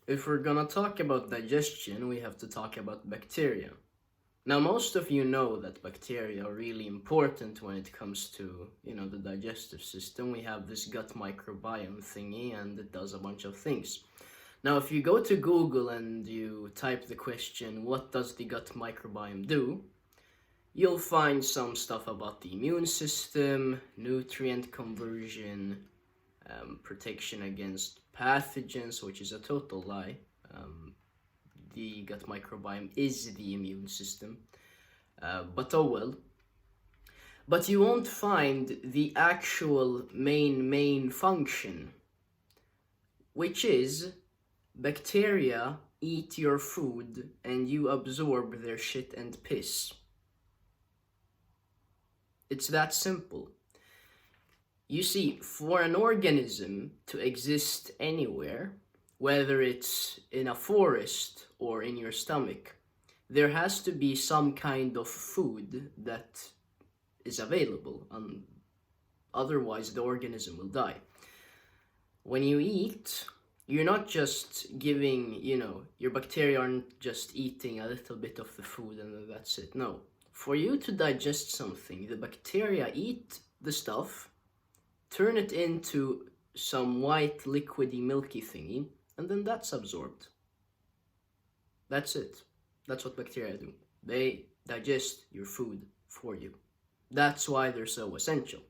If we're gonna talk about digestion, we have to talk about bacteria. Now, most of you know that bacteria are really important when it comes to, the digestive system. We have this gut microbiome thingy, and it does a bunch of things. Now, if you go to Google and you type the question, what does the gut microbiome do? You'll find some stuff about the immune system, nutrient conversion, protection against pathogens, which is a total lie. The gut microbiome is the immune system. But oh well. But you won't find the actual main function, which is bacteria eat your food and you absorb their shit and piss. It's that simple. You see, for an organism to exist anywhere, whether it's in a forest or in your stomach, there has to be some kind of food that is available. Otherwise, the organism will die. When you eat, you're not just giving, your bacteria aren't just eating a little bit of the food and that's it. No. For you to digest something, the bacteria eat the stuff, turn it into some white, liquidy, milky thingy, and then that's absorbed. That's it. That's what bacteria do. They digest your food for you. That's why they're so essential.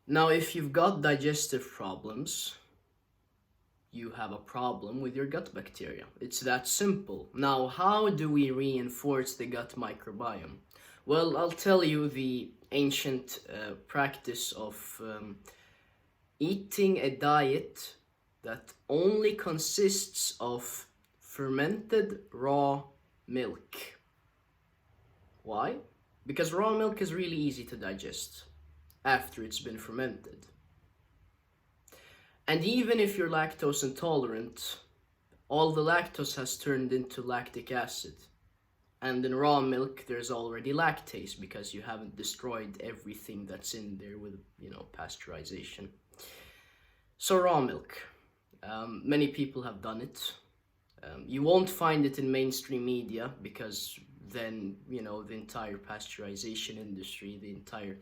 Now, if you've got digestive problems, you have a problem with your gut bacteria. It's that simple. Now, how do we reinforce the gut microbiome? Well, I'll tell you the ancient practice of eating a diet that only consists of fermented raw milk. Why? Because raw milk is really easy to digest after it's been fermented. And even if you're lactose intolerant, all the lactose has turned into lactic acid. And in raw milk, there's already lactase because you haven't destroyed everything that's in there with, pasteurization. So raw milk. Many people have done it. You won't find it in mainstream media because then, the entire pasteurization industry, the entire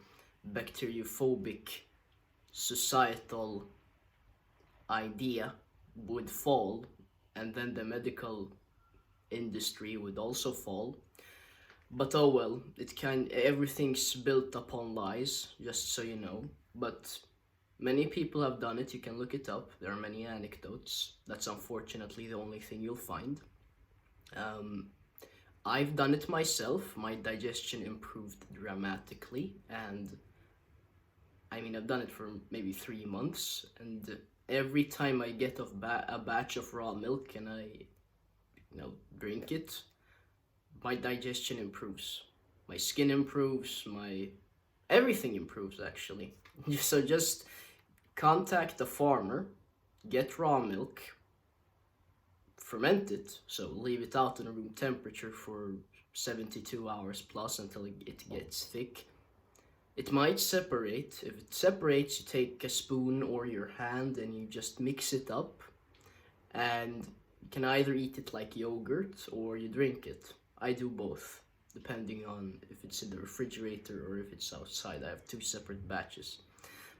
bacteriophobic societal idea would fall, and then the medical industry would also fall. But oh well, everything's built upon lies, just so you know. But many people have done it. You can look it up. There are many anecdotes. That's unfortunately the only thing you'll find. I've done it myself. My digestion improved dramatically, and I've done it for maybe 3 months, and every time I get a batch of raw milk and I drink it, my digestion improves, my skin improves, my everything improves actually. So just contact a farmer, get raw milk, ferment it, so leave it out in room temperature for 72 hours plus until it gets thick. It might separate. If it separates, you take a spoon or your hand and you just mix it up, and you can either eat it like yogurt or you drink it. I do both, depending on if it's in the refrigerator or if it's outside. I have 2 separate batches.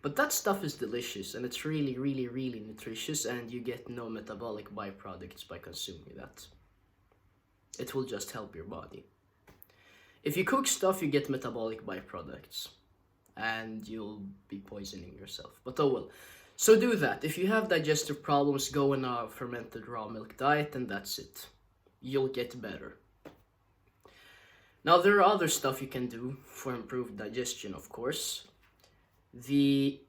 But that stuff is delicious, and it's really, really, really nutritious, and you get no metabolic byproducts by consuming that. It will just help your body. If you cook stuff, you get metabolic byproducts, and you'll be poisoning yourself. But oh well. So do that. If you have digestive problems, go on a fermented raw milk diet, and that's it. You'll get better. Now, there are other stuff you can do for improved digestion, of course. The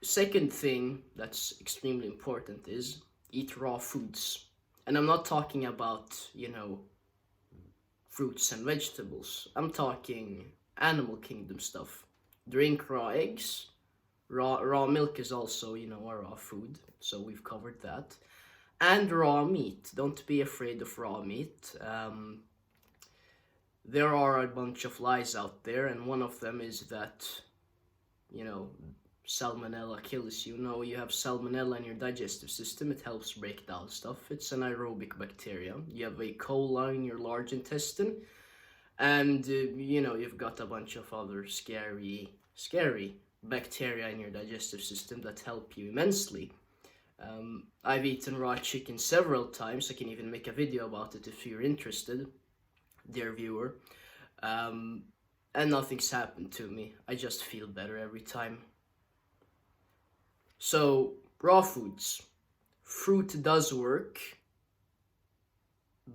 second thing that's extremely important is eat raw foods. And I'm not talking about, fruits and vegetables. I'm talking animal kingdom stuff. Drink raw eggs. Raw milk is also, a raw food, so we've covered that. And raw meat. Don't be afraid of raw meat. There are a bunch of lies out there, and one of them is that, salmonella kills you. No, you have salmonella in your digestive system. It helps break down stuff. It's an aerobic bacteria. You have E. coli in your large intestine, and you've got a bunch of other scary bacteria in your digestive system that help you immensely. I've eaten raw chicken several times. I can even make a video about it if you're interested, dear viewer. And nothing's happened to me. I just feel better every time. So, raw foods. Fruit does work,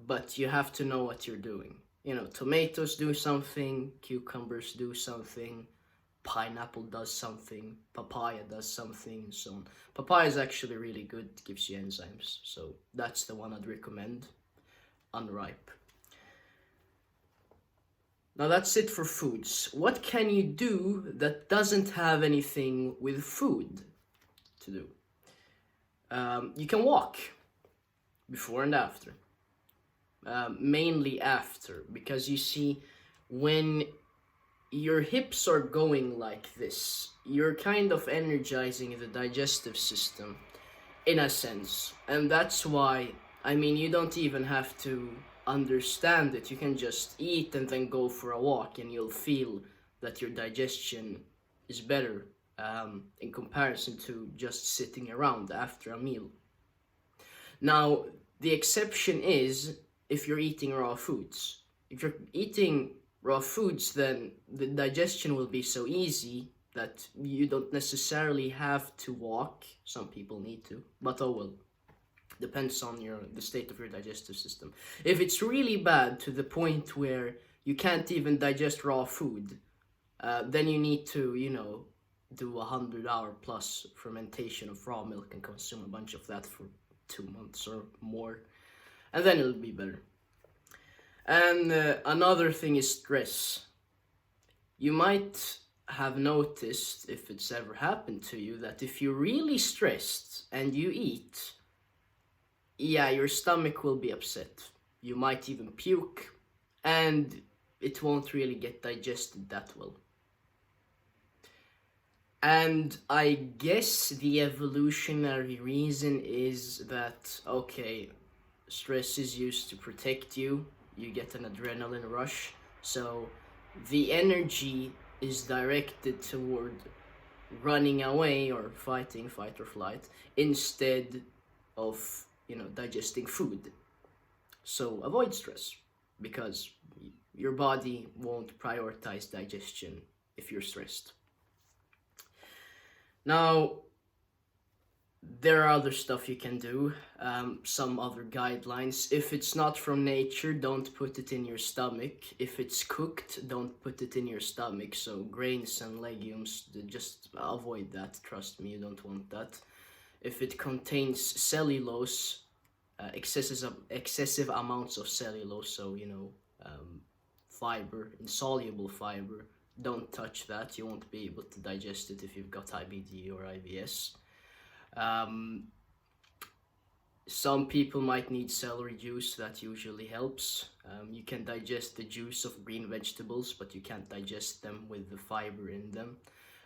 but you have to know what you're doing. Tomatoes do something, cucumbers do something, pineapple does something, papaya does something, so on. Papaya is actually really good, it gives you enzymes, so that's the one I'd recommend, unripe. Now that's it for foods. What can you do that doesn't have anything with food to do? You can walk before and after. Mainly after, because you see, when your hips are going like this, you're kind of energizing the digestive system in a sense, and that's why, you don't even have to understand it. You can just eat and then go for a walk, and you'll feel that your digestion is better in comparison to just sitting around after a meal. Now, the exception is if you're eating raw foods. If you're eating raw foods, then the digestion will be so easy that you don't necessarily have to walk. Some people need to, but oh well. Depends on the state of your digestive system. If it's really bad to the point where you can't even digest raw food, then you need to, do 100-hour plus fermentation of raw milk and consume a bunch of that for 2 months or more, and then it'll be better. And another thing is stress. You might have noticed, if it's ever happened to you, that if you're really stressed and you eat, your stomach will be upset. You might even puke, and it won't really get digested that well. And I guess the evolutionary reason is that, okay, stress is used to protect you. You get an adrenaline rush, so the energy is directed toward running away or fighting, fight or flight, instead of, digesting food. So avoid stress, because your body won't prioritize digestion if you're stressed. Now, there are other stuff you can do, some other guidelines. If it's not from nature, don't put it in your stomach. If it's cooked, don't put it in your stomach. So grains and legumes, just avoid that. Trust me, you don't want that. If it contains cellulose, excessive amounts of cellulose, so fiber, insoluble fiber, don't touch that. You won't be able to digest it if you've got IBD or IBS. Some people might need celery juice. That usually helps. You can digest the juice of green vegetables, but you can't digest them with the fiber in them,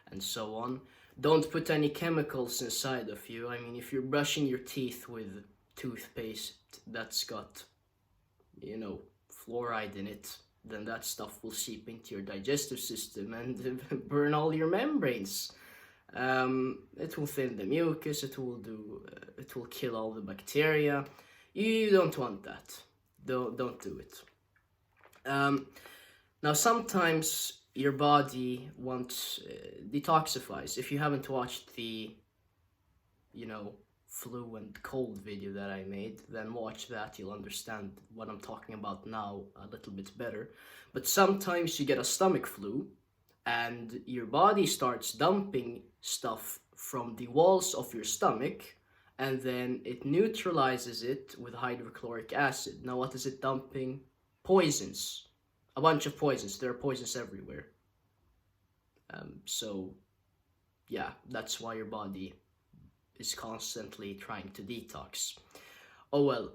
and so on. Don't put any chemicals inside of you. If you're brushing your teeth with toothpaste that's got, fluoride in it, then that stuff will seep into your digestive system and burn all your membranes. It will thin the mucus, it will kill all the bacteria. You don't want that. Don't do it. Now sometimes your body wants detoxifies. If you haven't watched the flu and cold video that I made, then watch that. You'll understand what I'm talking about now a little bit better. But sometimes you get a stomach flu and your body starts dumping stuff from the walls of your stomach, and then it neutralizes it with hydrochloric acid. Now what is it dumping? Poisons. A bunch of poisons. There are poisons everywhere. So yeah, that's why your body is constantly trying to detox. Oh well,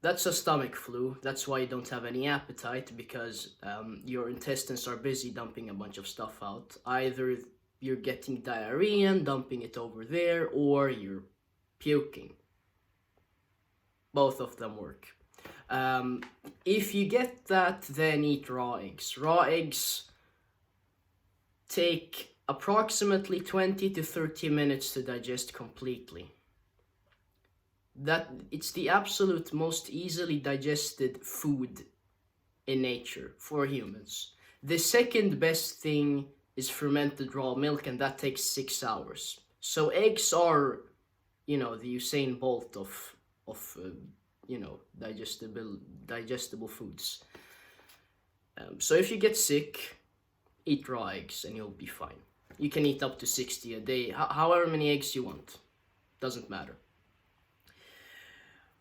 that's a stomach flu. That's why you don't have any appetite, because your intestines are busy dumping a bunch of stuff out. Either you're getting diarrhea and dumping it over there, or you're puking. Both of them work. If you get that, then eat raw eggs. Raw eggs take approximately 20 to 30 minutes to digest completely. It's the absolute most easily digested food in nature for humans. The second best thing is fermented raw milk, and that takes 6 hours. So eggs are, the Usain Bolt of digestible foods. So if you get sick, eat raw eggs and you'll be fine. You can eat up to 60 a day, however many eggs you want. Doesn't matter.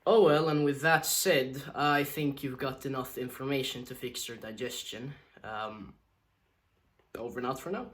Oh well, and with that said, I think you've got enough information to fix your digestion. Over and out for now.